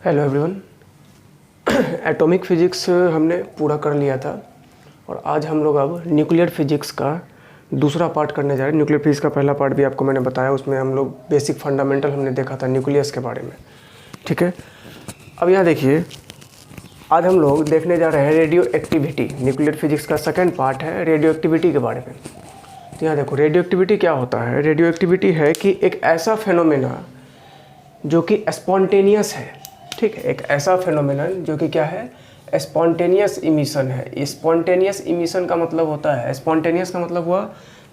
Hello everyone. Atomic physics हमने पूरा कर लिया था और आज हम लोग अब न्यूक्लियर फिजिक्स का दूसरा पार्ट करने जा रहे हैं। न्यूक्लियर फिजिक्स का पहला पार्ट भी आपको मैंने बताया, उसमें हम लोग बेसिक फंडामेंटल हमने देखा था न्यूक्लियस के बारे में, ठीक है। अब यहाँ देखिए, आज हम लोग देखने जा रहे हैं रेडियो एक्टिविटी। न्यूक्लियर फिजिक्स का सेकेंड पार्ट है रेडियो एक्टिविटी के बारे में। तो यहाँ देखो, रेडियो एक्टिविटी क्या होता है। रेडियो एक्टिविटी है कि एक ऐसा फेनोमेना जो कि स्पॉन्टेनियस है, ठीक है। एक ऐसा फेनोमेनन जो कि क्या है, स्पॉन्टेनियस इमिशन है। स्पॉन्टेनियस इमिशन का मतलब होता है, स्पॉन्टेनियस का मतलब हुआ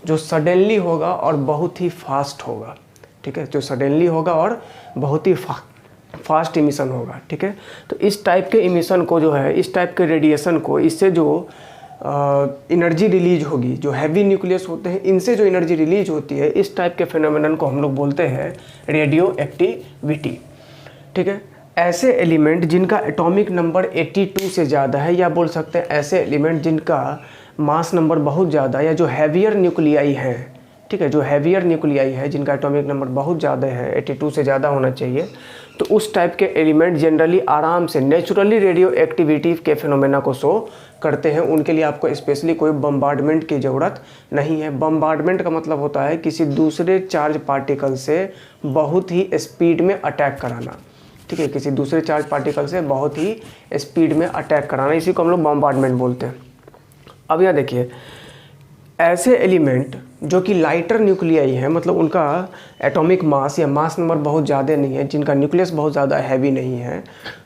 जो सडनली होगा और बहुत ही फास्ट होगा, ठीक है। जो सडनली होगा और बहुत ही फास्ट इमिशन होगा, ठीक है। तो इस टाइप के इमिशन को जो है, इस टाइप के रेडिएशन को, इससे जो एनर्जी रिलीज होगी, जो हैवी न्यूक्लियस होते हैं इनसे जो एनर्जी रिलीज होती है, इस टाइप के फेनोमेनन को हम लोग बोलते हैं रेडियो एक्टिविटी, ठीक है। ऐसे एलिमेंट जिनका एटॉमिक नंबर 82 से ज़्यादा है, या बोल सकते हैं ऐसे एलिमेंट जिनका मास नंबर बहुत ज़्यादा, या जो हैवियर न्यूक्लियाई है, ठीक है, जो हैवियर न्यूक्लियाई है जिनका एटॉमिक नंबर बहुत ज़्यादा है, 82 से ज़्यादा होना चाहिए, तो उस टाइप के एलिमेंट जनरली आराम से नेचुरली रेडियो एक्टिविटी के फिनोमेना को शो करते हैं। उनके लिए आपको स्पेशली कोई बम्बार्डमेंट की ज़रूरत नहीं है। बम्बार्डमेंट का मतलब होता है किसी दूसरे चार्ज पार्टिकल से बहुत ही स्पीड में अटैक कराना, ठीक है। किसी दूसरे चार्ज पार्टिकल से बहुत ही स्पीड में अटैक कराना, इसी को हम लोग बम्बार्डमेंट बोलते हैं। अब यहाँ देखिए, ऐसे एलिमेंट जो कि लाइटर न्यूक्लियाई है, मतलब उनका एटॉमिक मास या मास नंबर बहुत ज़्यादा नहीं है, जिनका न्यूक्लियस बहुत ज़्यादा हैवी नहीं है,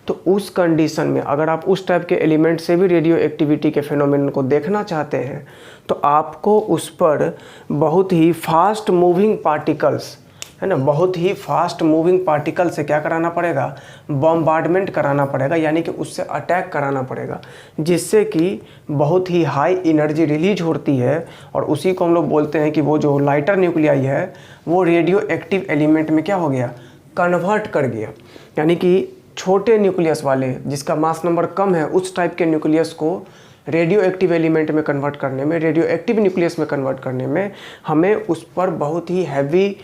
तो उस कंडीशन में अगर आप उस टाइप के एलिमेंट से भी रेडियो एक्टिविटी के फिनोमेनन को देखना चाहते हैं, तो आपको उस पर बहुत ही फास्ट मूविंग पार्टिकल्स, है ना, बहुत ही फास्ट मूविंग पार्टिकल से क्या कराना पड़ेगा, बॉम्बार्डमेंट कराना पड़ेगा, यानी कि उससे अटैक कराना पड़ेगा, जिससे कि बहुत ही हाई एनर्जी रिलीज होती है। और उसी को हम लोग बोलते हैं कि वो जो लाइटर न्यूक्लियाई है वो रेडियो एक्टिव एलिमेंट में क्या हो गया, कन्वर्ट कर गया। यानी कि छोटे न्यूक्लियस वाले जिसका मास नंबर कम है, उस टाइप के न्यूक्लियस को रेडियो एक्टिव एलिमेंट में कन्वर्ट करने में, रेडियो एक्टिव न्यूक्लियस में कन्वर्ट करने में हमें उस पर बहुत ही हैवी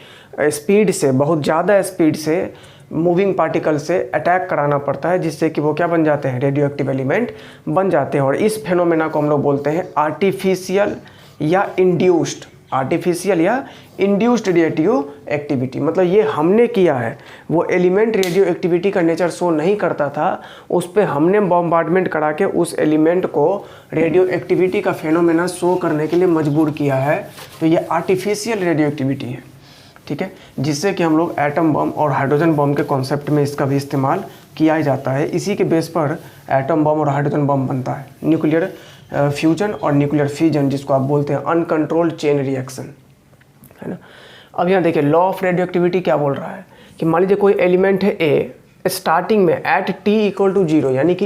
स्पीड से, बहुत ज़्यादा स्पीड से मूविंग पार्टिकल से अटैक कराना पड़ता है, जिससे कि वो क्या बन जाते हैं, रेडियो एक्टिव एलिमेंट बन जाते हैं। और इस फेनोमेना को हम लोग बोलते हैं आर्टिफिशियल या इंड्यूस्ड, आर्टिफिशियल या इंड्यूस्ड रेडियो एक्टिविटी। मतलब ये हमने किया है, वो एलिमेंट रेडियो एक्टिविटी का नेचर शो नहीं करता था, उस पर हमने बॉम्बार्डमेंट करा के उस एलिमेंट को रेडियो एक्टिविटी का फेनोमेना शो करने के लिए मजबूर किया है। तो ये आर्टिफिशियल रेडियो एक्टिविटी है, ठीक है, जिससे कि हम लोग एटम बम और हाइड्रोजन बम के कॉन्सेप्ट में इसका भी इस्तेमाल किया जाता है। इसी के बेस पर एटम बम और हाइड्रोजन बम बनता है, न्यूक्लियर फ्यूजन और न्यूक्लियर फिजन, जिसको आप बोलते हैं अनकंट्रोल्ड चेन रिएक्शन, है ना। अब यहाँ देखिए, लॉ ऑफ रेडियो एक्टिविटी क्या बोल रहा है कि मान लीजिए कोई एलिमेंट है ए, स्टार्टिंग में एट t = 0, यानी कि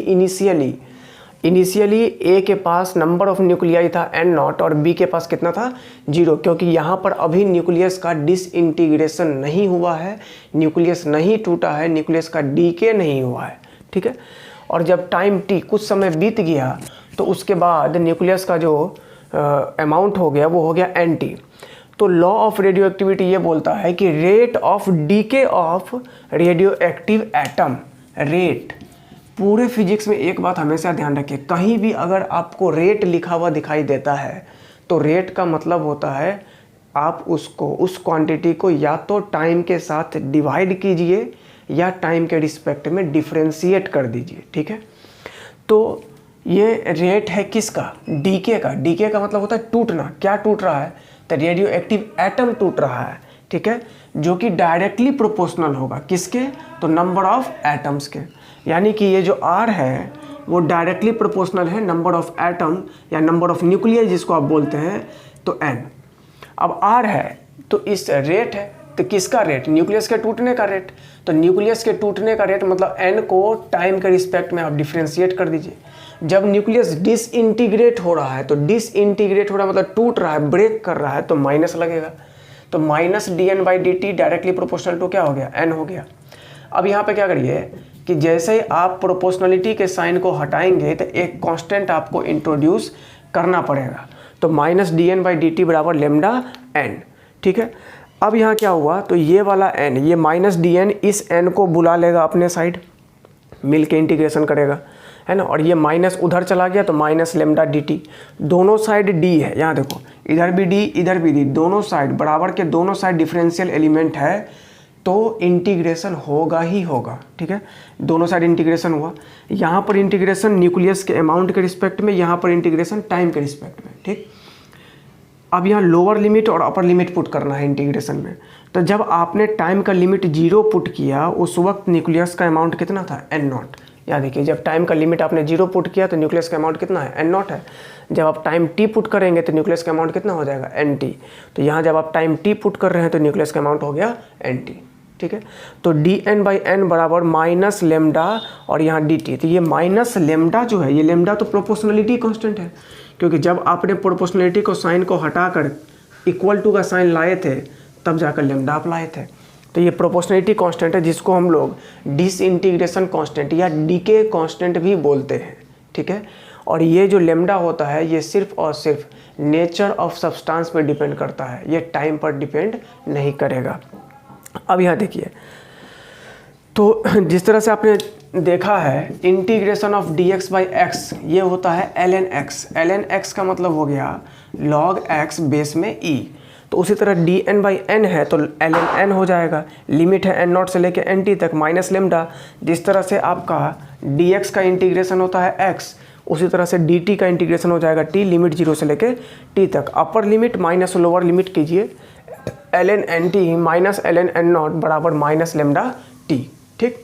इनिशियली ए के पास नंबर ऑफ न्यूक्लियाई था n0 और बी के पास कितना था, 0, क्योंकि यहाँ पर अभी न्यूक्लियस का डिसइंटीग्रेशन नहीं हुआ है, न्यूक्लियस नहीं टूटा है, न्यूक्लियस का डीके नहीं हुआ है, ठीक है। और जब टाइम t कुछ समय बीत गया तो उसके बाद न्यूक्लियस का जो अमाउंट हो गया वो हो गया nt। तो लॉ ऑफ रेडियो एक्टिविटी ये बोलता है कि rate of DK of radio active atom, rate, पूरे फिजिक्स में एक बात हमेशा ध्यान रखिए, कहीं भी अगर आपको रेट लिखा हुआ दिखाई देता है तो रेट का मतलब होता है आप उसको, उस क्वांटिटी को या तो टाइम के साथ डिवाइड कीजिए या टाइम के रिस्पेक्ट में डिफरेंशिएट कर दीजिए, ठीक है। तो ये रेट है किसका, डीके का। डीके का मतलब होता है टूटना। क्या टूट रहा है, तो रेडियो एक्टिव एटम टूट रहा है, ठीक है, जो कि डायरेक्टली प्रोपोर्शनल होगा किसके, तो नंबर ऑफ एटम्स के। यानी कि ये जो R है वो डायरेक्टली प्रोपोर्शनल है नंबर ऑफ एटम या नंबर ऑफ न्यूक्लियाई जिसको आप बोलते हैं, तो N। अब R है तो इस रेट है, तो किसका रेट, न्यूक्लियस के टूटने का रेट। तो न्यूक्लियस के टूटने का रेट मतलब N को टाइम के रिस्पेक्ट में आप डिफ्रेंशिएट कर दीजिए। जब न्यूक्लियस डिसइंटीग्रेट हो रहा है, तो डिसइंटीग्रेट हो रहा है मतलब टूट रहा है, ब्रेक कर रहा है, तो माइनस लगेगा, तो minus dN/dt directly proportional to क्या हो गया, N हो गया। अब यहाँ पे क्या करिए कि जैसे ही आप प्रोपोर्शनलिटी के साइन को हटाएंगे तो एक कांस्टेंट आपको इंट्रोड्यूस करना पड़ेगा, तो माइनस dN/dt बराबर लेमडा n, ठीक है। अब यहाँ क्या हुआ, तो ये वाला n, ये माइनस dN इस n को बुला लेगा अपने साइड, मिल के इंटीग्रेशन करेगा, है ना। और ये माइनस उधर चला गया तो माइनस लेमडा डी टी, दोनों साइड डी है, यहाँ देखो इधर भी डी इधर भी डी, दोनों साइड बराबर के दोनों साइड डिफरेंशियल एलिमेंट है तो इंटीग्रेशन होगा ही होगा, ठीक है। दोनों साइड इंटीग्रेशन हुआ, यहाँ पर इंटीग्रेशन न्यूक्लियस के अमाउंट के रिस्पेक्ट में, यहाँ पर इंटीग्रेशन टाइम के रिस्पेक्ट में, ठीक। अब यहाँ लोअर लिमिट और अपर लिमिट पुट करना है इंटीग्रेशन में। तो जब आपने टाइम का लिमिट 0 पुट किया उस वक्त न्यूक्लियस का अमाउंट कितना था, एन नॉट। यहाँ देखिए जब टाइम का लिमिट आपने 0 पुट किया तो न्यूक्लियस का अमाउंट कितना है, एन नॉट है। जब आप टाइम टी पुट करेंगे तो न्यूक्लियस का अमाउंट कितना हो जाएगा, एन टी। तो यहाँ जब आप टाइम टी पुट कर रहे हैं तो न्यूक्लियस का अमाउंट हो गया एन टी, ठीक है। तो डी एन बाई एन बराबर माइनस लेमडा और यहाँ डी टी। तो ये माइनस लेमडा जो है, ये लेमडा तो प्रोपोर्शनलिटी कांस्टेंट है, क्योंकि जब आपने प्रोपोर्शनलिटी को साइन को हटाकर इक्वल टू का साइन लाए थे तब जाकर लेमडा आप लाए थे। तो ये प्रोपोर्शनलिटी कांस्टेंट है जिसको हम लोग डिसइंटीग्रेशन कांस्टेंट या डीके कांस्टेंट भी बोलते हैं, ठीक है। और ये जो लेमडा होता है ये सिर्फ और सिर्फ नेचर ऑफ सब्सटेंस पे डिपेंड करता है, ये टाइम पर डिपेंड नहीं करेगा। अब यहाँ देखिए, तो जिस तरह से आपने देखा है integration of d x by x ये होता है l n x. L n x का मतलब हो गया लॉग एक्स बेस में ई। तो उसी तरह डी एन बाई एन है तो एल एन एन हो जाएगा, लिमिट है एन नॉट से लेके एन टी तक माइनस लेमडा। जिस तरह से आपका डी एक्स का इंटीग्रेशन होता है एक्स, उसी तरह से डी टी का इंटीग्रेशन हो जाएगा टी, लिमिट 0 से लेके टी तक। Upper limit minus lower limit कीजिए, L N N T minus L N N not बराबर माइनस लेमडा टी, ठीक।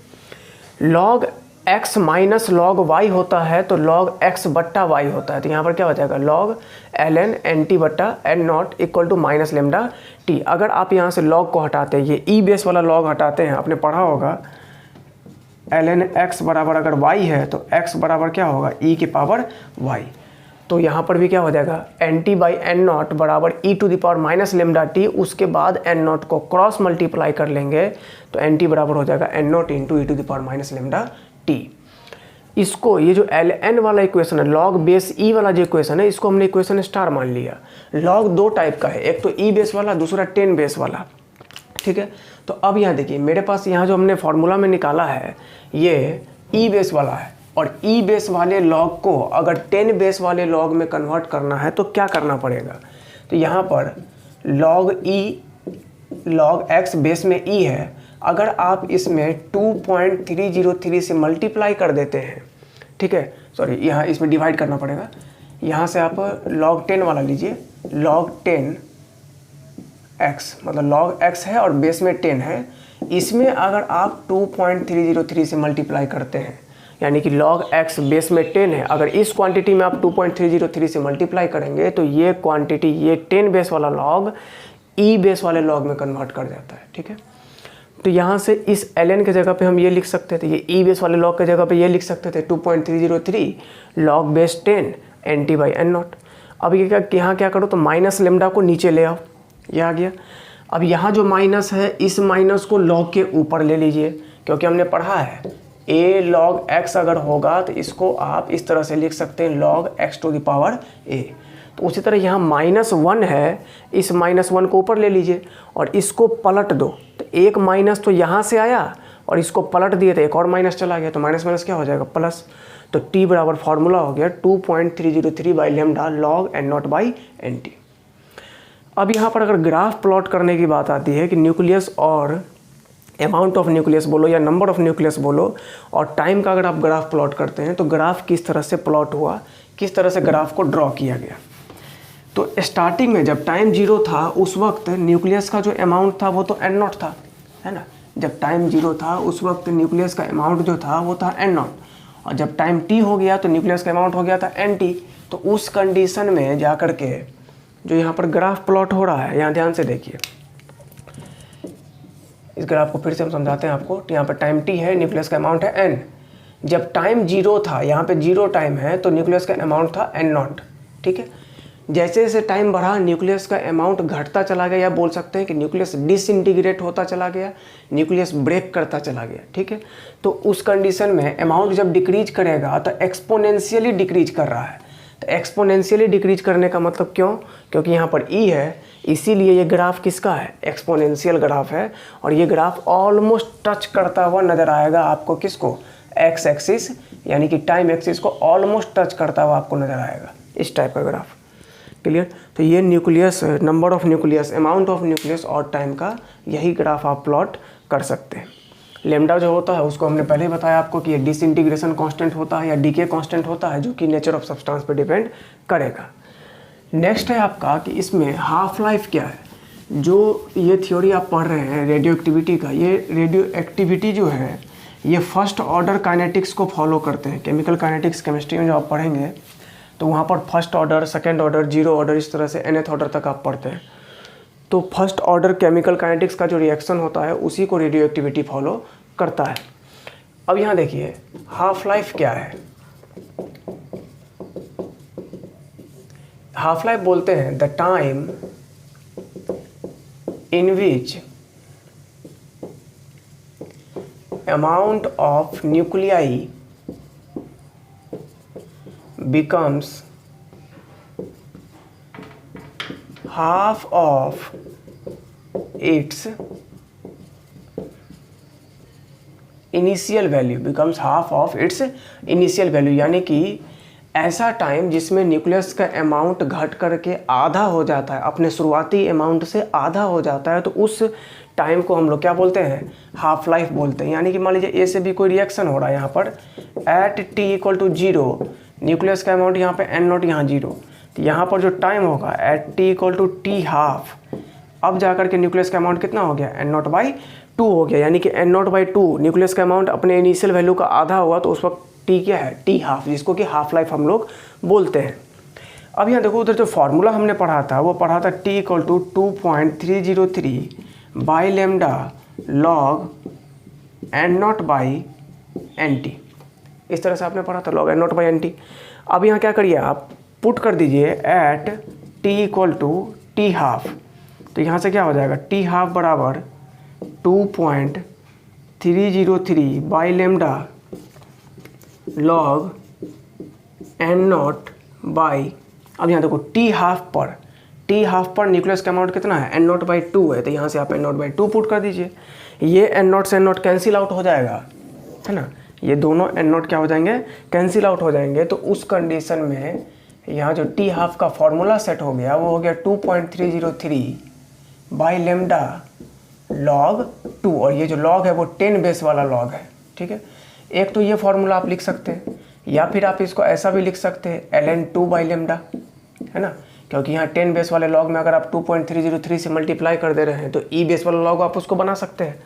Log x minus log y होता है तो लॉग x बट्टा y होता है। तो यहाँ पर क्या हो जाएगा, log L N N T बट्टा N not equal to minus lambda T. अगर आप यहाँ से लॉग को हटाते हैं, ये ई बेस वाला लॉग हटाते हैं, आपने पढ़ा होगा एल एन एक्स बराबर अगर y है तो x बराबर क्या होगा, e की पावर y। तो यहाँ पर भी क्या हो जाएगा, N T by N not बराबर E to the power minus lambda T. उसके बाद एन नॉट को क्रॉस मल्टीप्लाई कर लेंगे तो एन टी बराबर हो जाएगा N not into E to the power minus lambda T. इसको ये जो एल एन वाला इक्वेशन है, लॉग बेस ई वाला जो इक्वेशन है, इसको हमने इक्वेशन स्टार मान लिया। लॉग दो टाइप का है, एक तो ई बेस वाला, दूसरा 10 बेस वाला, ठीक है। तो अब यहाँ देखिए मेरे पास यहाँ जो हमने फॉर्मूला में निकाला है ये ई बेस वाला है, और ई बेस वाले लॉग को अगर 10 बेस वाले लॉग में कन्वर्ट करना है तो क्या करना पड़ेगा। तो यहाँ पर लॉग ई लॉग एक्स बेस में ई है, अगर आप इसमें 2.303 से मल्टीप्लाई कर देते हैं, ठीक है, सॉरी यहाँ इसमें डिवाइड करना पड़ेगा। यहाँ से आप log 10 वाला लीजिए, log 10 x मतलब log x है और बेस में 10 है, इसमें अगर आप 2.303 से मल्टीप्लाई करते हैं, यानी कि log x बेस में 10 है, अगर इस क्वांटिटी में आप 2.303 से मल्टीप्लाई करेंगे तो ये क्वांटिटी ये 10 बेस वाला log ई बेस वाले log में कन्वर्ट कर जाता है, ठीक है। तो यहाँ से इस ln के जगह पे हम ये लिख सकते थे, ये ई बेस वाले log के जगह पे ये लिख सकते थे 2.303 log base 10 N T by N naught. अब ये क्या, यहाँ क्या करो तो माइनस लेमडा को नीचे ले आओ, ये आ गया। अब यहाँ जो माइनस है इस माइनस को log के ऊपर ले लीजिए, क्योंकि हमने पढ़ा है a log x अगर होगा तो इसको आप इस तरह से लिख सकते हैं log x to the power a। तो उसी तरह यहाँ -1 है, इस -1 को ऊपर ले लीजिए और इसको पलट दो। तो एक माइनस तो यहाँ से आया और इसको पलट दिए तो एक और माइनस चला गया, तो माइनस माइनस क्या हो जाएगा, प्लस। तो t बराबर फार्मूला हो गया 2.303 by lambda log N naught by N t. अब यहाँ पर अगर ग्राफ प्लॉट करने की बात आती है कि न्यूक्लियस और अमाउंट ऑफ न्यूक्लियस बोलो या नंबर ऑफ न्यूक्लियस बोलो, और टाइम का अगर आप ग्राफ प्लॉट करते हैं तो ग्राफ किस तरह से प्लॉट हुआ, किस तरह से ग्राफ को ड्रॉ किया गया। तो स्टार्टिंग में जब टाइम 0 था उस वक्त न्यूक्लियस का जो अमाउंट था वो तो एन नॉट था, है ना। जब टाइम 0 था उस वक्त न्यूक्लियस का अमाउंट जो था वो था एन नॉट, और जब टाइम टी हो गया तो न्यूक्लियस का अमाउंट हो गया था एन टी। तो उस कंडीशन में जा कर के जो यहाँ पर ग्राफ प्लॉट हो रहा है, यहाँ ध्यान से देखिए, इस ग्राफ को फिर से हम समझाते हैं आपको। तो यहाँ पर टाइम टी है, न्यूक्लियस का अमाउंट है एन। जब टाइम 0 था, यहाँ पे 0 टाइम है, तो न्यूक्लियस का अमाउंट था एन नॉट, ठीक है। जैसे जैसे टाइम बढ़ा न्यूक्लियस का अमाउंट घटता चला गया, या बोल सकते हैं कि न्यूक्लियस डिसइंटीग्रेट होता चला गया, न्यूक्लियस ब्रेक करता चला गया, ठीक है। तो उस कंडीशन में अमाउंट जब डिक्रीज करेगा तो एक्सपोनेंशियली डिक्रीज कर रहा है। तो एक्सपोनेंशियली डिक्रीज करने का मतलब क्यों, क्योंकि यहाँ पर ई है, इसीलिए ये ग्राफ किसका है, एक्सपोनेंशियल ग्राफ है। और ये ग्राफ ऑलमोस्ट टच करता हुआ नज़र आएगा आपको, किसको, एक्स एक्सिस यानी कि टाइम एक्सिस को ऑलमोस्ट टच करता हुआ आपको नज़र आएगा, इस टाइप का ग्राफ। क्लियर? तो ये nucleus, number of nucleus, amount of nucleus और टाइम का यही ग्राफ आप प्लॉट कर सकते हैं। लेमडा जो होता है उसको हमने पहले ही बताया आपको कि ये डिसइंटीग्रेशन कांस्टेंट होता है या डीके कांस्टेंट होता है, जो कि नेचर ऑफ सब्सटेंस पे डिपेंड करेगा। नेक्स्ट है आपका कि इसमें हाफ लाइफ क्या है। जो ये थ्योरी आप पढ़ रहे हैं रेडियो एक्टिविटी का, ये रेडियो एक्टिविटी जो है ये फर्स्ट ऑर्डर काइनेटिक्स को फॉलो करते हैं। केमिकल काइनेटिक्स केमिस्ट्री में जो आप पढ़ेंगे तो वहाँ पर first order, second order, zero order, इस तरह से nth ऑर्डर तक आप पढ़ते हैं। तो फर्स्ट ऑर्डर केमिकल काइनेटिक्स का जो रिएक्शन होता है उसी को रेडियो एक्टिविटी फॉलो करता है। अब यहाँ देखिए हाफ लाइफ क्या है। हाफ लाइफ बोलते हैं the time in which amount of nuclei becomes half of its initial value, becomes half of its initial value, यानी कि ऐसा टाइम जिसमें न्यूक्लियस का अमाउंट घट करके आधा हो जाता है, अपने शुरुआती अमाउंट से आधा हो जाता है, तो उस टाइम को हम लोग क्या बोलते हैं, हाफ लाइफ बोलते हैं। यानी कि मान लीजिए ए से भी कोई रिएक्शन हो रहा है यहाँ पर at t equal to zero, nucleus का अमाउंट यहाँ पे एन नॉट, यहाँ जीरो, तो यहाँ पर जो टाइम होगा at t equal to t half, अब जाकर के न्यूक्लियस का अमाउंट कितना हो गया, एन नॉट बाई टू हो गया। यानी कि N naught by two nucleus का अमाउंट अपने इनिशियल वैल्यू का आधा हुआ, तो उस वक्त टी क्या है, टी हाफ, जिसको कि हाफ लाइफ हम लोग बोलते हैं। अब यहाँ देखो उधर जो फार्मूला हमने पढ़ा था वो पढ़ा था t equal to 2.303 by lambda log N naught by N t, इस तरह से आपने पढ़ा था log N naught by N t. अब यहाँ क्या करिए आप पुट कर दीजिए at t equal to t half, तो यहाँ से क्या हो जाएगा, टी हाफ बराबर 2.303 by lambda log N naught by, अब यहाँ देखो टी हाफ पर न्यूक्लियस का अमाउंट कितना है, एन नॉट बाई टू है, तो यहाँ से आप N naught by two put कर दीजिए। ये एन नॉट से एन नॉट कैंसिल आउट हो जाएगा, है ना, ये दोनों एन नॉट क्या हो जाएंगे, कैंसिल आउट हो जाएंगे। तो उस कंडीशन में यहाँ जो टी हाफ का फॉर्मूला सेट हो गया वो हो गया 2.303 बाई लेमडा लॉग 2, और ये जो लॉग है वो 10 बेस वाला लॉग है, ठीक है। एक तो ये फॉर्मूला आप लिख सकते हैं, या फिर आप इसको ऐसा भी लिख सकते हैं ln2 बाई लेमडा, है ना, क्योंकि यहाँ 10 बेस वाले लॉग में अगर आप 2.303 से मल्टीप्लाई कर दे रहे हैं तो ई बेस वाला लॉग आप उसको बना सकते हैं।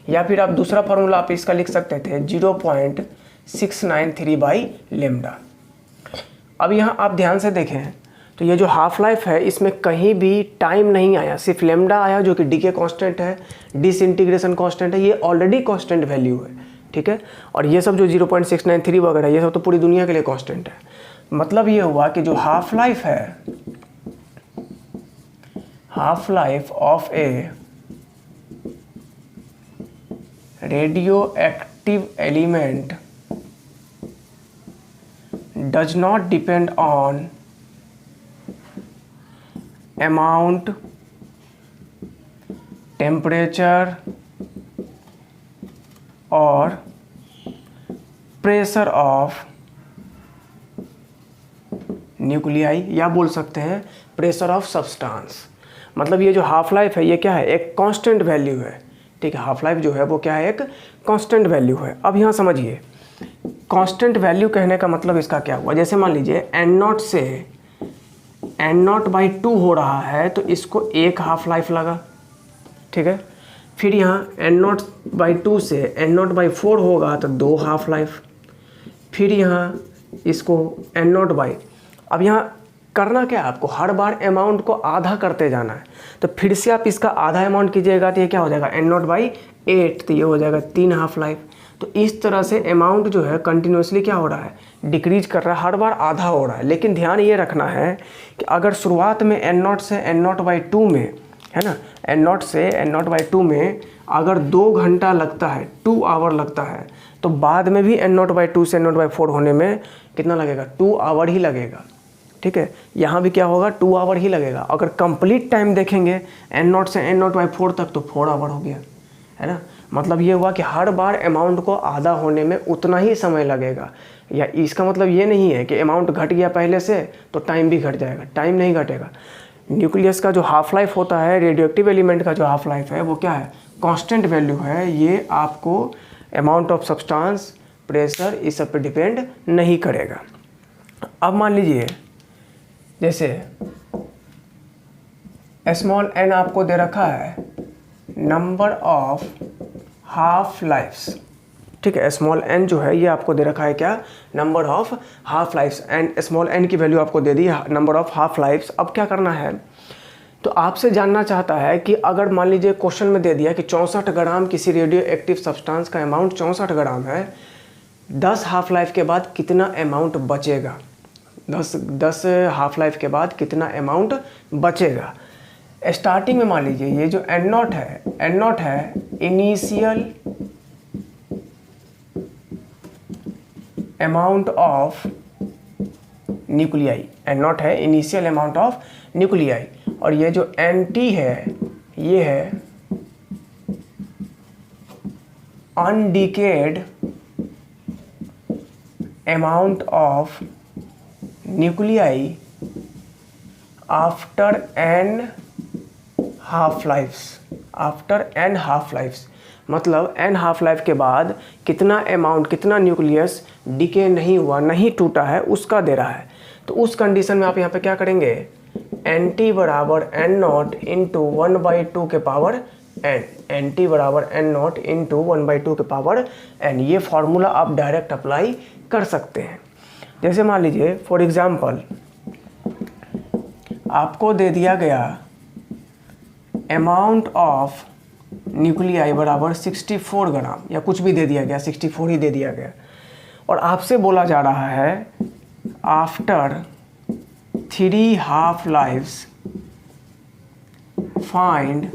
या फिर आप दूसरा फार्मूला आप इसका लिख सकते थे 0.693 बाई लेमडा। अब यहाँ आप ध्यान से देखें तो ये जो हाफ लाइफ है इसमें कहीं भी टाइम नहीं आया, सिर्फ लेमडा आया जो कि डीके कांस्टेंट है, डिसइंटीग्रेशन कांस्टेंट है, ये ऑलरेडी कांस्टेंट वैल्यू है, ठीक है। और ये सब जो 0.693 वगैरह ये सब तो पूरी दुनिया के लिए कांस्टेंट है। मतलब ये हुआ कि जो हाफ लाइफ है, half life of A radioactive element does not depend on amount, temperature or pressure of nuclei, या बोल सकते हैं प्रेशर ऑफ सब्सटेंस। मतलब ये जो हाफ लाइफ है ये क्या है, एक कांस्टेंट वैल्यू है, ठीक है। हाफ लाइफ जो है वो क्या है, एक कांस्टेंट वैल्यू है। अब यहाँ समझिए कांस्टेंट वैल्यू कहने का मतलब इसका क्या हुआ, जैसे मान लीजिए एन नॉट से एन नॉट बाई टू हो रहा है तो इसको एक हाफ लाइफ लगा, ठीक है। फिर यहाँ एन नॉट बाई टू से एन नॉट बाई फोर होगा तो दो हाफ लाइफ, फिर यहाँ इसको एन नॉट बाई, अब यहाँ करना क्या है आपको, हर बार अमाउंट को आधा करते जाना है। तो फिर से आप इसका आधा अमाउंट कीजिएगा तो ये क्या हो जाएगा, एन नॉट बाई 8, तो ये हो जाएगा 3 हाफ लाइफ। तो इस तरह से अमाउंट जो है कंटिन्यूसली क्या हो रहा है, डिक्रीज कर रहा है, हर बार आधा हो रहा है। लेकिन ध्यान ये रखना है कि अगर शुरुआत में एन नॉट से एन नॉट बाई टू में, है ना, एन नॉट से एन नॉट बाई टू में अगर 2 घंटा लगता है, 2 आवर लगता है, तो बाद में भी एन नॉट बाई टू से एन नॉट बाई फोर होने में कितना लगेगा, 2 आवर ही लगेगा, ठीक है। यहाँ भी क्या होगा, 2 आवर ही लगेगा। अगर कंप्लीट टाइम देखेंगे एन नॉट से एन नॉट बाई फोर तक तो 4 आवर हो गया, है ना। मतलब ये हुआ कि हर बार अमाउंट को आधा होने में उतना ही समय लगेगा, या इसका मतलब ये नहीं है कि अमाउंट घट गया पहले से तो टाइम भी घट जाएगा, टाइम नहीं घटेगा। न्यूक्लियस का जो हाफ लाइफ होता है, रेडियोएक्टिव एलिमेंट का जो हाफ लाइफ है वो क्या है, कांस्टेंट वैल्यू है। ये आपको अमाउंट ऑफ सब्सटेंस, प्रेशर, इस सब पे डिपेंड नहीं करेगा। अब मान लीजिए जैसे स्मॉल n आपको दे रखा है नंबर ऑफ हाफ लाइफ्स, ठीक है। स्मॉल n जो है ये आपको दे रखा है क्या, number of half lives, and small n की वैल्यू आपको दे दी नंबर ऑफ हाफ लाइफ्स। अब क्या करना है, तो आपसे जानना चाहता है कि अगर मान लीजिए क्वेश्चन में दे दिया कि 64 ग्राम किसी रेडियो एक्टिव सब्सटेंस का अमाउंट 64 ग्राम है, 10 हाफ लाइफ के बाद कितना अमाउंट बचेगा, 10 हाफ लाइफ के बाद कितना अमाउंट बचेगा। स्टार्टिंग में मान लीजिए ये जो एन नॉट है initial amount of nuclei, N not है इनिशियल अमाउंट ऑफ न्यूक्लियाई, और ये जो एन टी है ये है undecayed amount of nuclei after N half lives, after N half lives, मतलब एन हाफ लाइफ के बाद कितना अमाउंट, कितना न्यूक्लियस डिके नहीं हुआ, नहीं टूटा है, उसका दे रहा है। तो उस कंडीशन में आप यहाँ पे क्या करेंगे, एन टी बराबर एन नॉट इंटू 1/2 के पावर एन, एन टी बराबर एन नॉट इंटू 1/2 के पावर एन। ये फार्मूला आप डायरेक्ट अप्लाई कर सकते हैं। जैसे मान लीजिए फॉर एग्जांपल आपको दे दिया गया अमाउंट ऑफ न्यूक्लियाई बराबर 64 ग्राम, या कुछ भी दे दिया गया, 64 ही दे दिया गया, और आपसे बोला जा रहा है after 3 half lives find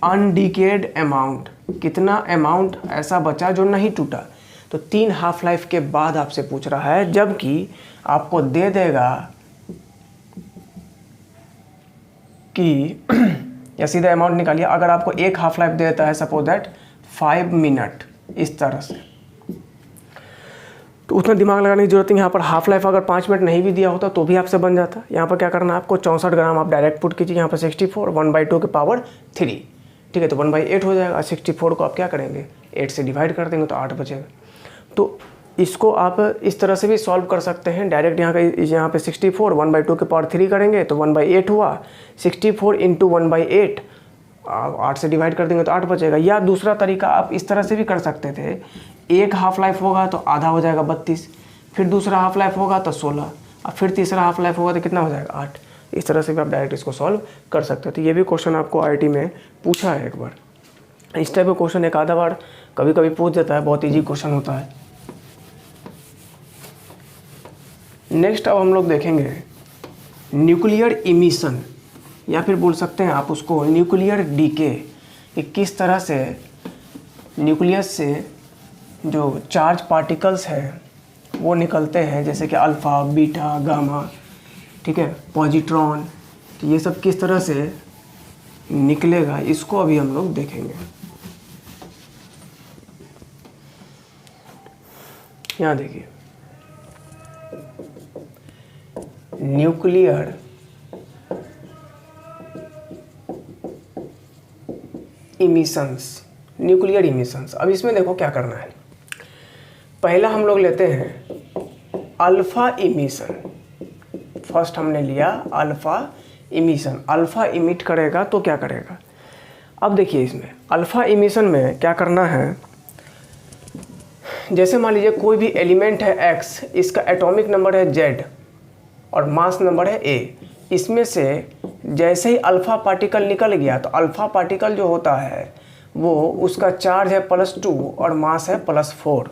undecayed amount, कितना अमाउंट ऐसा बचा जो नहीं टूटा। तो 3 हाफ लाइफ के बाद आपसे पूछ रहा है, जबकि आपको दे देगा कि या सीधा अमाउंट निकालिए, अगर आपको 1 हाफ लाइफ देता है सपोज दैट 5 मिनट, इस तरह से, तो उतना दिमाग लगाने की जरूरत नहीं। यहाँ पर हाफ लाइफ अगर 5 मिनट नहीं भी दिया होता तो भी आपसे बन जाता। यहाँ पर क्या करना है आपको, 64 ग्राम आप डायरेक्ट पुट कीजिए, यहाँ पर 64 1/2 के पावर 3, ठीक है, तो 1/8 हो जाएगा। 64 को आप क्या करेंगे, 8 से डिवाइड कर देंगे तो 8 बचेगा। तो इसको आप इस तरह से भी सॉल्व कर सकते हैं डायरेक्ट। यहाँ पे 64 1/2 के पावर 3 करेंगे तो 1/8 हुआ, 64 इंटू 1/8 आप 8 से डिवाइड कर देंगे तो 8 बचेगा। या दूसरा तरीका आप इस तरह से भी कर सकते थे, एक हाफ लाइफ होगा तो आधा हो जाएगा 32, फिर दूसरा हाफ लाइफ होगा तो 16, और फिर तीसरा हाफ लाइफ होगा तो कितना हो जाएगा 8। इस तरह से भी आप डायरेक्ट इसको सॉल्व कर सकते हैं। तो ये भी क्वेश्चन आपको IIT में पूछा है एक बार। इस टाइप का क्वेश्चन एक आधा बार कभी कभी पूछ देता है, बहुत ईजी क्वेश्चन होता है। नेक्स्ट अब हम लोग देखेंगे न्यूक्लियर इमिशन, या फिर बोल सकते हैं आप उसको न्यूक्लियर डीके, कि किस तरह से न्यूक्लियस से जो चार्ज पार्टिकल्स हैं वो निकलते हैं, जैसे कि अल्फ़ा, बीटा, गामा, ठीक है, पॉजिट्रॉन, तो ये सब किस तरह से निकलेगा, इसको अभी हम लोग देखेंगे। यहाँ देखिए न्यूक्लियर इमिशंस, न्यूक्लियर इमिशंस। अब इसमें देखो क्या करना है, पहला हम लोग लेते हैं अल्फ़ा इमिशन। फर्स्ट हमने लिया अल्फ़ा इमिशन, अल्फ़ा इमिट करेगा तो क्या करेगा। अब देखिए इसमें अल्फ़ा इमिशन में क्या करना है, जैसे मान लीजिए कोई भी एलिमेंट है X, इसका एटॉमिक नंबर है Z और मास नंबर है A। इसमें से जैसे ही अल्फ़ा पार्टिकल निकल गया तो अल्फ़ा पार्टिकल जो होता है वो उसका चार्ज है +2 और मास है +4।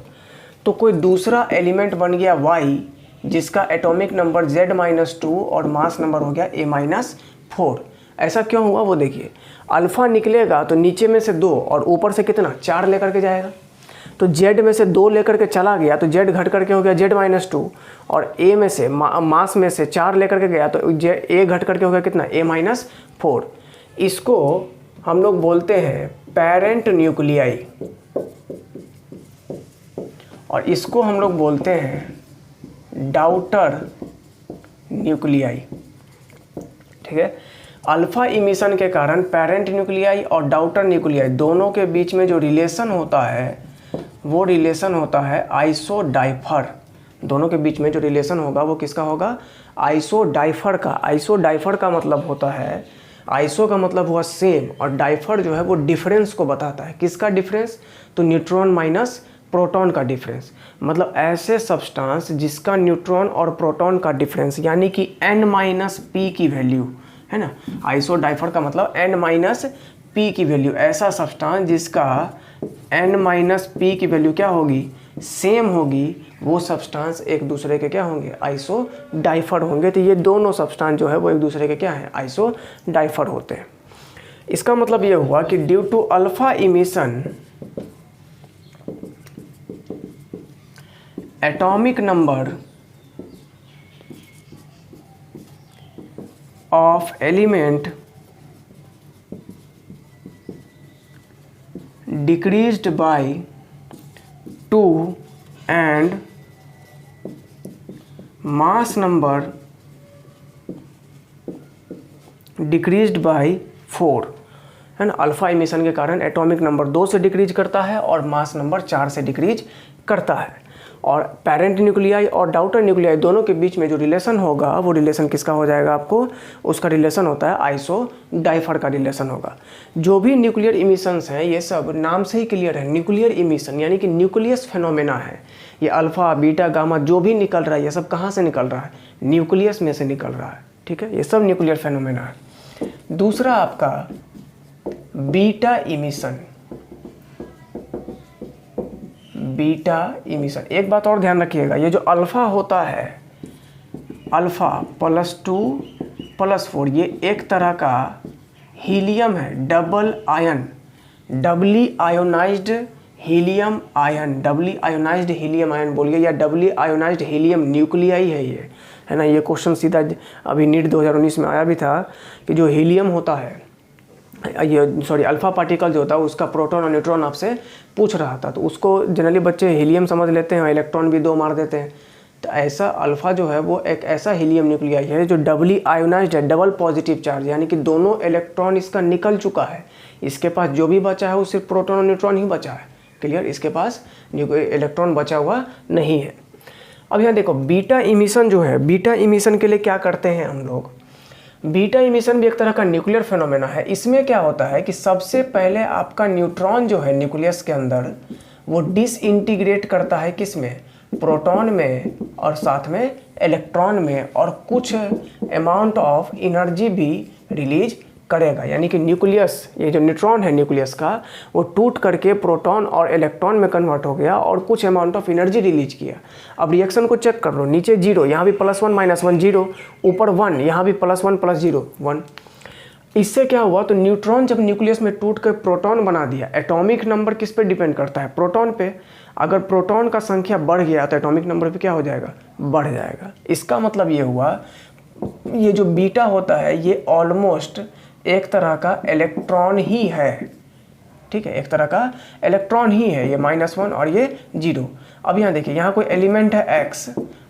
तो कोई दूसरा एलिमेंट बन गया Y जिसका एटॉमिक नंबर Z-2 और मास नंबर हो गया A-4। ऐसा क्यों हुआ वो देखिए, अल्फ़ा निकलेगा तो नीचे में से 2 और ऊपर से कितना 4 लेकर के जाएगा। तो Z में से 2 लेकर के चला गया तो Z घट करके हो गया Z-2, और A में से मास में से 4 लेकर के गया तो A घट करके हो गया कितना A-4। इसको हम लोग बोलते हैं पेरेंट न्यूक्लियाई और इसको हम लोग बोलते हैं डाउटर न्यूक्लियाई। ठीक है, अल्फा इमिशन के कारण पेरेंट न्यूक्लियाई और डाउटर न्यूक्लियाई दोनों के बीच में जो रिलेशन होता है वो रिलेशन होता है आइसोडाइफर। दोनों के बीच में जो रिलेशन होगा वो किसका होगा? आइसोडाइफर का। आइसोडाइफर का मतलब होता है, आइसो का मतलब हुआ सेम और डाइफर जो है वो डिफरेंस को बताता है। किसका डिफरेंस? तो न्यूट्रॉन माइनस प्रोटॉन का डिफरेंस। मतलब ऐसे सब्सटेंस जिसका न्यूट्रॉन और प्रोटॉन का डिफरेंस यानी कि n-p की वैल्यू है ना। आइसोडाइफर का मतलब n-p की वैल्यू, ऐसा सब्सटेंस जिसका n-p की वैल्यू क्या होगी? सेम होगी, वो सब्सटेंस एक दूसरे के क्या होंगे? आइसोडाइफर होंगे। तो ये दोनों सब्सटेंस जो है वो एक दूसरे के क्या हैं? आइसोडाइफर होते हैं। इसका मतलब ये हुआ कि due to alpha emission atomic number of element decreased by 2 and mass number decreased by 4 है ना। अल्फा इमिशन के कारण एटॉमिक नंबर 2 से डिक्रीज करता है और मास नंबर 4 से डिक्रीज करता है। और पेरेंट न्यूक्लियाई और डाउटर न्यूक्लियाई दोनों के बीच में जो रिलेशन होगा वो रिलेशन किसका हो जाएगा? आपको उसका रिलेशन होता है आइसोडाइफर का रिलेशन होगा। जो भी न्यूक्लियर इमिशंस हैं ये सब नाम से ही क्लियर है, न्यूक्लियर इमिशन यानी कि न्यूक्लियस फेनोमेना है। ये अल्फ़ा बीटा गामा जो भी निकल रहा है ये सब कहाँ से निकल रहा है? न्यूक्लियस में से निकल रहा है। ठीक है, ये सब न्यूक्लियर फेनोमेना है। दूसरा आपका बीटा इमिशन। बीटा इमिशन, एक बात और ध्यान रखिएगा, ये जो अल्फ़ा होता है, अल्फ़ा +2 +4, ये एक तरह का हीलियम है, double ion, doubly ionized helium ion, doubly ionized helium ion बोलिए या डबली आयोनाइज्ड हीलियम न्यूक्लियाई है ये, है ना। ये क्वेश्चन सीधा अभी नीट 2019 में आया भी था कि जो हीलियम होता है, ये सॉरी अल्फ़ा पार्टिकल जो होता है उसका प्रोटॉन और न्यूट्रॉन आपसे पूछ रहा था, तो उसको जनरली बच्चे हीलियम समझ लेते हैं, इलेक्ट्रॉन भी 2 मार देते हैं। तो ऐसा अल्फ़ा जो है वो एक ऐसा हीलियम न्यूक्लियाई है जो डबली आयोनाइज्ड है, डबल पॉजिटिव चार्ज, यानी कि दोनों इलेक्ट्रॉन इसका निकल चुका है। इसके पास जो भी बचा है वो सिर्फ प्रोटॉन और न्यूट्रॉन ही बचा है। क्लियर, इसके पास इलेक्ट्रॉन बचा हुआ नहीं है। अब यहाँ देखो बीटा इमिशन जो है, बीटा इमिशन के लिए क्या करते हैं हम लोग? बीटा इमिशन भी एक तरह का न्यूक्लियर फेनोमेना है। इसमें क्या होता है कि सबसे पहले आपका न्यूट्रॉन जो है न्यूक्लियस के अंदर वो डिसइंटीग्रेट करता है किस में? प्रोटॉन में और साथ में इलेक्ट्रॉन में, और कुछ अमाउंट ऑफ एनर्जी भी रिलीज करेगा। यानी कि न्यूक्लियस, ये जो न्यूट्रॉन है न्यूक्लियस का, वो टूट करके प्रोटॉन और इलेक्ट्रॉन में कन्वर्ट हो गया और कुछ अमाउंट ऑफ एनर्जी रिलीज किया। अब रिएक्शन को चेक कर लो, नीचे 0, यहाँ भी +1 - 1 0, ऊपर 1, यहाँ भी +1 + 0 1। इससे क्या हुआ? तो न्यूट्रॉन जब न्यूक्लियस में टूट कर प्रोटॉन बना दिया। एटॉमिक नंबर किस पे डिपेंड करता है? प्रोटॉन पे। अगर प्रोटॉन का संख्या बढ़ गया तो एटॉमिक नंबर पे क्या हो जाएगा? बढ़ जाएगा। इसका मतलब ये हुआ, ये जो बीटा होता है ये ऑलमोस्ट एक तरह का इलेक्ट्रॉन ही है। ठीक है, एक तरह का इलेक्ट्रॉन ही है, ये -1 और ये 0। अब यहाँ देखिए, यहाँ कोई एलिमेंट है x,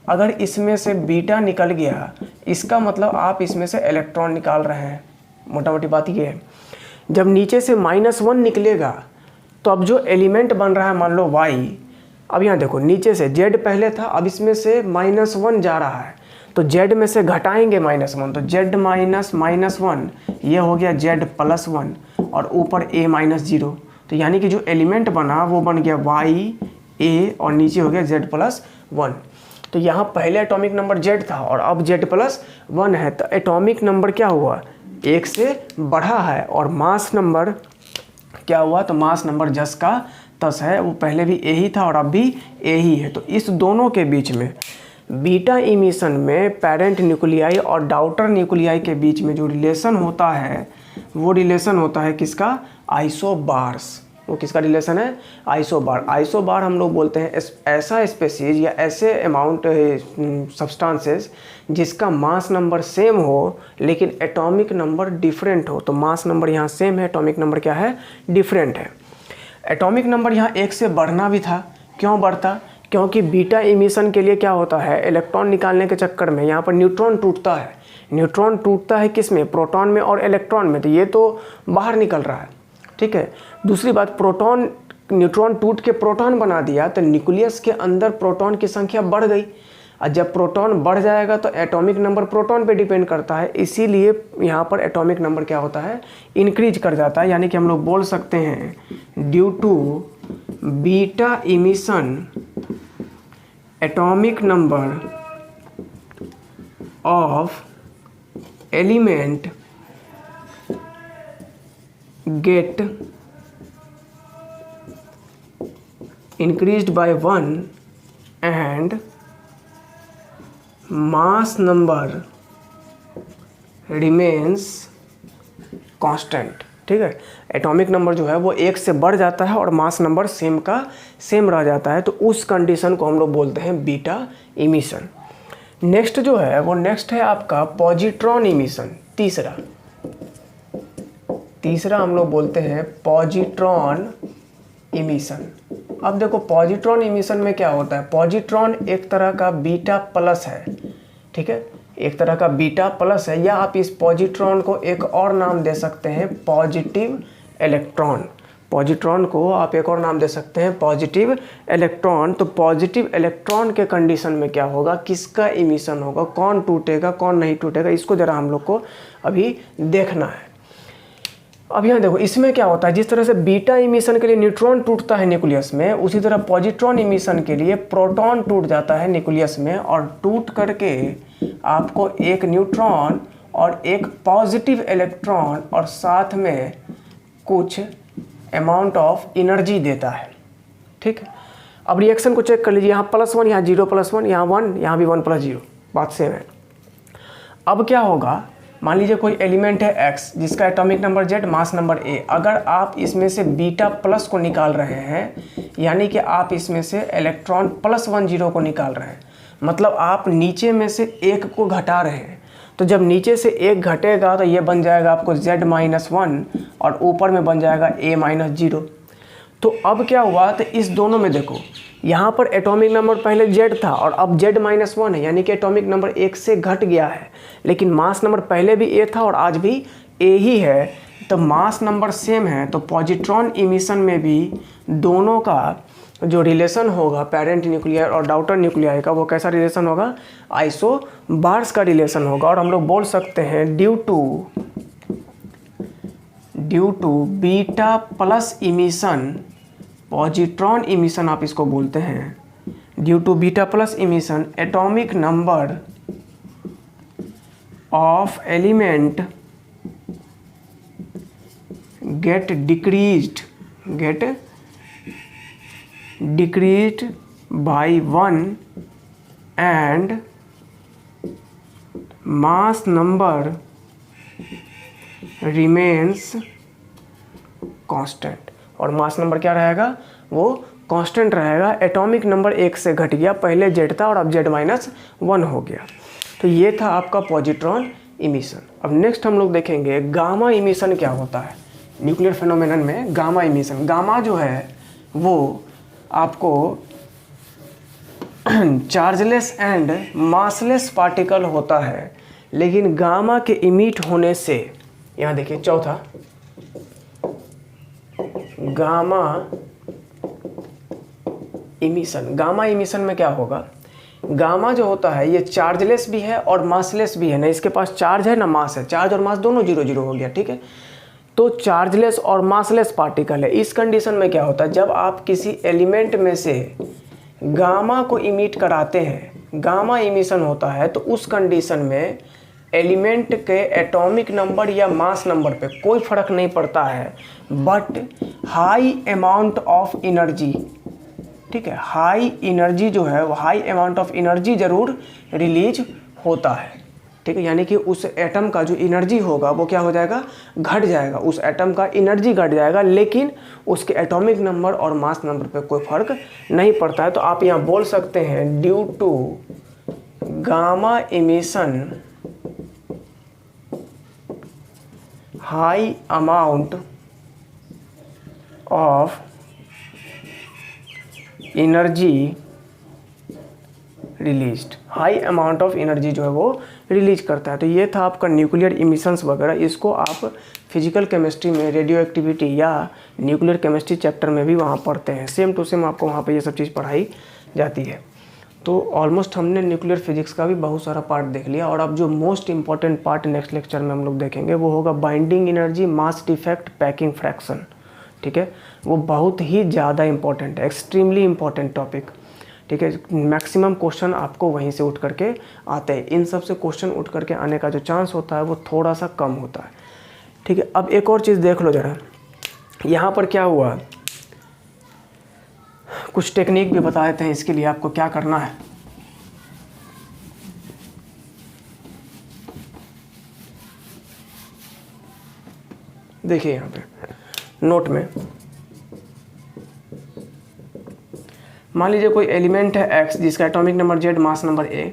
अगर इसमें से बीटा निकल गया इसका मतलब आप इसमें से इलेक्ट्रॉन निकाल रहे हैं। मोटा मोटी बात ये है, जब नीचे से -1 निकलेगा तो अब जो एलिमेंट बन रहा है मान लो y, अब यहाँ देखो नीचे से z पहले था, अब इसमें से -1 जा रहा है तो z में से घटाएंगे -1, तो z -1 ये हो गया z +1 और ऊपर a -0। तो यानी कि जो एलिमेंट बना वो बन गया y a और नीचे हो गया z +1। तो यहाँ पहले एटॉमिक नंबर z था और अब z +1 है, तो एटॉमिक नंबर क्या हुआ? 1 से बढ़ा है। और मास नंबर क्या हुआ? तो मास नंबर जस का तस है, वो पहले भी a ही था और अब भी a ही है। तो इस दोनों के बीच में बीटा इमिशन में पेरेंट न्यूक्लियाई और डाउटर न्यूक्लियाई के बीच में जो रिलेशन होता है वो रिलेशन होता है किसका? आइसोबार्स। वो किसका रिलेशन है, आइसोबार। आइसोबार हम लोग बोलते हैं ऐसा स्पेसीज या ऐसे अमाउंट सब्सटेंसेस जिसका मास नंबर सेम हो लेकिन एटॉमिक नंबर डिफरेंट हो। तो मास नंबर यहाँ सेम है, एटॉमिक नंबर क्या है, डिफरेंट है। एटॉमिक नंबर यहाँ 1 से बढ़ना भी था, क्यों बढ़ता, क्योंकि बीटा इमिशन के लिए क्या होता है, इलेक्ट्रॉन निकालने के चक्कर में यहाँ पर न्यूट्रॉन टूटता है। न्यूट्रॉन टूटता है किस में, प्रोटॉन में और इलेक्ट्रॉन में, तो ये तो बाहर निकल रहा है, ठीक है। दूसरी बात, प्रोटॉन न्यूट्रॉन टूट के प्रोटॉन बना दिया तो न्यूक्लियस के अंदर प्रोटॉन की संख्या बढ़ गई, और जब प्रोटॉन बढ़ जाएगा तो एटॉमिक नंबर प्रोटॉन पे डिपेंड करता है, इसीलिए यहाँ पर एटॉमिक नंबर क्या होता है, इंक्रीज कर जाता है। यानी कि हम लोग बोल सकते हैं due to beta emission atomic number of element get increased by 1 and mass number remains constant। ठीक है, एटॉमिक नंबर जो है वो 1 से बढ़ जाता है और मास नंबर सेम का सेम रह जाता है, तो उस कंडीशन को हम लोग बोलते हैं बीटा इमिशन। नेक्स्ट जो है वो नेक्स्ट है आपका पॉजिट्रॉन इमिशन। तीसरा हम लोग बोलते हैं पॉजिट्रॉन इमिशन। अब देखो पॉजिट्रॉन इमिशन में क्या होता है, पॉजिट्रॉन एक तरह का बीटा प्लस है, ठीक है, एक तरह का बीटा प्लस है, या आप इस पॉजिट्रॉन को एक और नाम दे सकते हैं पॉजिटिव इलेक्ट्रॉन। पॉजिट्रॉन को आप एक और नाम दे सकते हैं पॉजिटिव इलेक्ट्रॉन। तो पॉजिटिव इलेक्ट्रॉन के कंडीशन में क्या होगा, किसका इमिशन होगा, कौन टूटेगा कौन नहीं टूटेगा, इसको ज़रा हम लोग को अभी देखना है। अब यहाँ देखो इसमें क्या होता है, जिस तरह से बीटा इमिशन के लिए न्यूट्रॉन टूटता है न्यूक्लियस में, उसी तरह पॉजिट्रॉन इमिशन के लिए प्रोटॉन टूट जाता है न्यूक्लियस में, और टूट करके आपको एक न्यूट्रॉन और एक पॉजिटिव इलेक्ट्रॉन और साथ में कुछ अमाउंट ऑफ एनर्जी देता है। ठीक है, अब रिएक्शन को चेक कर लीजिए, यहाँ +1, यहाँ 0 + 1, यहाँ 1, यहाँ भी 1 + 0, बात सेम है। अब क्या होगा, मान लीजिए कोई एलिमेंट है X जिसका atomic number Z, mass number A। अगर आप इसमें से बीटा प्लस को निकाल रहे हैं, यानी कि आप इसमें से इलेक्ट्रॉन +1 0 को निकाल रहे हैं, मतलब आप नीचे में से 1 को घटा रहे हैं। तो जब नीचे से 1 घटेगा तो ये बन जाएगा आपको Z - 1 और ऊपर में बन जाएगा A - 0। तो अब क्या हुआ, तो इस दोनों में देखो यहाँ पर एटॉमिक नंबर पहले Z था और अब Z - 1 है, यानी कि एटॉमिक नंबर 1 से घट गया है, लेकिन मास नंबर पहले भी A था और आज भी A ही है, तो मास नंबर सेम है। तो पॉजिट्रॉन इमिशन में भी दोनों का जो रिलेशन होगा पेरेंट न्यूक्लियर और डॉटर न्यूक्लियर का, वो कैसा रिलेशन होगा, आइसोबार्स का रिलेशन होगा। और हम लोग बोल सकते हैं due to beta plus emission, positron emission आप इसको बोलते हैं, due to beta plus emission atomic number of element get decreased by 1 and mass number remains constant। और मास नंबर क्या रहेगा, वो कांस्टेंट रहेगा। एटॉमिक नंबर 1 से घट गया, पहले Z था और अब Z - 1 हो गया। तो ये था आपका पॉजिट्रॉन इमिशन। अब नेक्स्ट हम लोग देखेंगे गामा इमिशन क्या होता है न्यूक्लियर फिनोमेनन में। गामा इमिशन, गामा जो है वो आपको चार्जलेस एंड मासलेस पार्टिकल होता है, लेकिन गामा के इमिट होने से, यहाँ देखिए चौथा, गामा इमिशन। गामा इमिशन में क्या होगा, गामा जो होता है ये चार्जलेस भी है और मासलेस भी है, ना इसके पास चार्ज है ना मास है, चार्ज और मास दोनों 0 0 हो गया। ठीक है, तो चार्जलेस और मासलेस पार्टिकल है। इस कंडीशन में क्या होता है, जब आप किसी एलिमेंट में से गामा को इमिट कराते हैं, गामा इमिशन होता है, तो उस कंडीशन में एलिमेंट के एटॉमिक नंबर या मास नंबर पे कोई फर्क नहीं पड़ता है, but high amount of energy, ठीक है, हाई एनर्जी जो है वो हाई अमाउंट ऑफ एनर्जी ज़रूर रिलीज होता है। ठीक है, यानी कि उस एटम का जो एनर्जी होगा वो क्या हो जाएगा, घट जाएगा, उस एटम का एनर्जी घट जाएगा, लेकिन उसके एटॉमिक नंबर और मास नंबर पे कोई फर्क नहीं पड़ता है। तो आप यहाँ बोल सकते हैं due to gamma emission high amount of energy released, high amount of energy जो है वो रिलीज करता है। तो ये था आपका न्यूक्लियर इमिशंस वगैरह, इसको आप फिजिकल केमिस्ट्री में रेडियो एक्टिविटी या न्यूक्लियर केमिस्ट्री चैप्टर में भी वहाँ पढ़ते हैं, सेम टू सेम आपको वहाँ पे ये सब चीज़ पढ़ाई जाती है। तो ऑलमोस्ट हमने न्यूक्लियर फिजिक्स का भी बहुत सारा पार्ट देख लिया, और अब जो most important part next lecture में हम लोग देखेंगे वो होगा binding energy, mass defect, packing fraction. ठीक है, वो बहुत ही ज़्यादा इंपॉर्टेंट है, एक्सट्रीमली इंपॉर्टेंट टॉपिक। ठीक है, मैक्सिमम क्वेश्चन आपको वहीं से उठ करके आते हैं, इन सब से क्वेश्चन उठ करके आने का जो चांस होता है वो थोड़ा सा कम होता है। ठीक है, अब एक और चीज़ देख लो ज़रा, यहाँ पर क्या हुआ, कुछ टेक्निक भी बता देते हैं इसके लिए आपको क्या करना है। देखिए यहाँ पे नोट में मान लीजिए कोई एलिमेंट है x जिसका atomic number z, mass number a,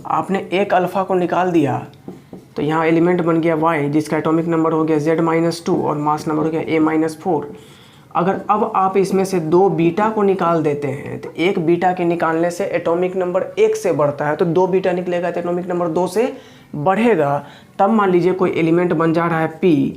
आपने एक अल्फ़ा को निकाल दिया तो यहाँ एलिमेंट बन गया y जिसका एटॉमिक नंबर हो गया z-2 और मास नंबर हो गया a-4। अगर अब आप इसमें से 2 बीटा को निकाल देते हैं तो एक बीटा के निकालने से एटॉमिक नंबर 1 से बढ़ता है, तो 2 बीटा निकलेगा तो एटॉमिक नंबर 2 से बढ़ेगा। तब मान लीजिए कोई एलिमेंट बन जा रहा है p,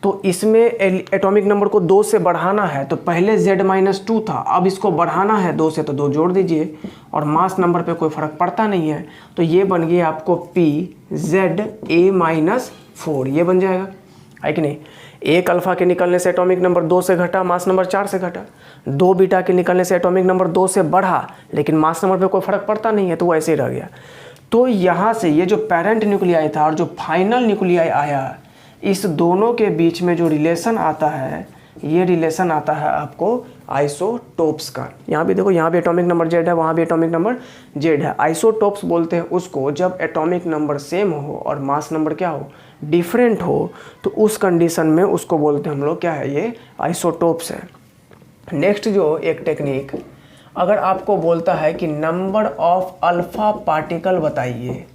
तो इसमें एटॉमिक नंबर को 2 से बढ़ाना है, तो पहले z-2 था, अब इसको बढ़ाना है 2 से तो 2 जोड़ दीजिए, और मास नंबर पे कोई फ़र्क पड़ता नहीं है, तो ये बन गया आपको Pza-4, ये बन जाएगा, है कि नहीं। एक अल्फ़ा के निकलने से एटॉमिक नंबर 2 से घटा, मास नंबर 4 से घटा। 2 बीटा के निकलने से एटॉमिक नंबर 2 से बढ़ा, लेकिन मास नंबर पे कोई फ़र्क पड़ता नहीं है, तो वो ऐसे ही रह गया। तो यहाँ से ये जो पेरेंट न्यूक्लियाई था और जो फाइनल न्यूक्लियाई आया, इस दोनों के बीच में जो रिलेशन आता है, ये रिलेशन आता है आपको आइसोटोप्स का। यहाँ भी देखो, यहाँ भी एटॉमिक नंबर z है, वहाँ भी एटॉमिक नंबर z है। आइसोटोप्स बोलते हैं उसको जब एटॉमिक नंबर सेम हो और मास नंबर क्या हो, डिफरेंट हो, तो उस कंडीशन में उसको बोलते हैं हम लोग क्या है, ये आइसोटोप्स है। नेक्स्ट जो एक टेक्निक, अगर आपको बोलता है कि नंबर ऑफ अल्फ़ा पार्टिकल बताइए,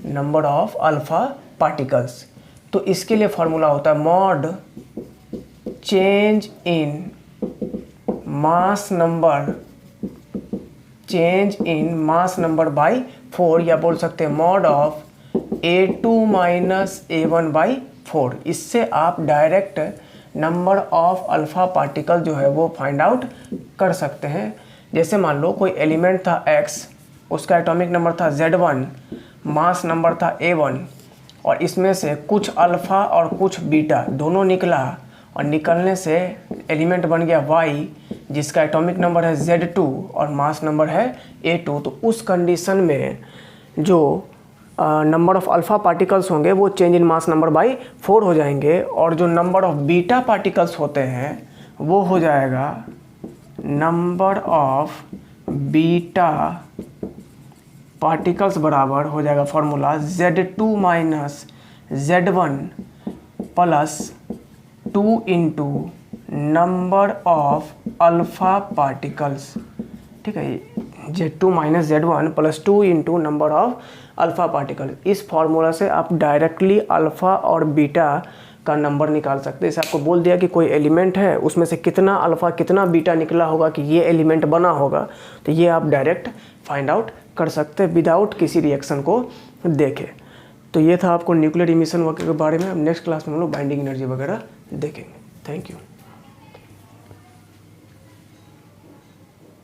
नंबर ऑफ अल्फ़ा पार्टिकल्स, तो इसके लिए फॉर्मूला होता है mod change in mass number by 4, या बोल सकते हैं mod of A2 minus A1 by 4। इससे आप direct number of alpha particle जो है वो फाइंड आउट कर सकते हैं। जैसे मान लो कोई एलिमेंट था x, उसका एटॉमिक नंबर था Z1, मास नंबर था A1, और इसमें से कुछ अल्फ़ा और कुछ बीटा दोनों निकला, और निकलने से एलिमेंट बन गया y जिसका एटॉमिक नंबर है Z2 और मास नंबर है A2। तो उस कंडीशन में जो नंबर ऑफ़ अल्फ़ा पार्टिकल्स होंगे वो change in mass number by 4 हो जाएंगे, और जो नंबर ऑफ़ बीटा पार्टिकल्स होते हैं वो हो जाएगा नंबर ऑफ़ बीटा पार्टिकल्स बराबर हो जाएगा formula Z2 minus Z1 plus 2 into number of alpha particles. ठीक है, Z2 minus Z1 plus 2 into number of alpha particle. इस फार्मूला से आप डायरेक्टली अल्फ़ा और बीटा का नंबर निकाल सकते हैं। जैसे आपको बोल दिया कि कोई एलिमेंट है, उसमें से कितना अल्फ़ा कितना बीटा निकला होगा कि ये एलिमेंट बना होगा, तो ये आप डायरेक्ट फाइंड आउट कर सकते हैं विदाउट किसी रिएक्शन को देखे। तो ये था आपको न्यूक्लियर इमिशन के बारे में। अब नेक्स्ट क्लास में हम लोग बाइंडिंग एनर्जी वगैरह देखेंगे। Thank you.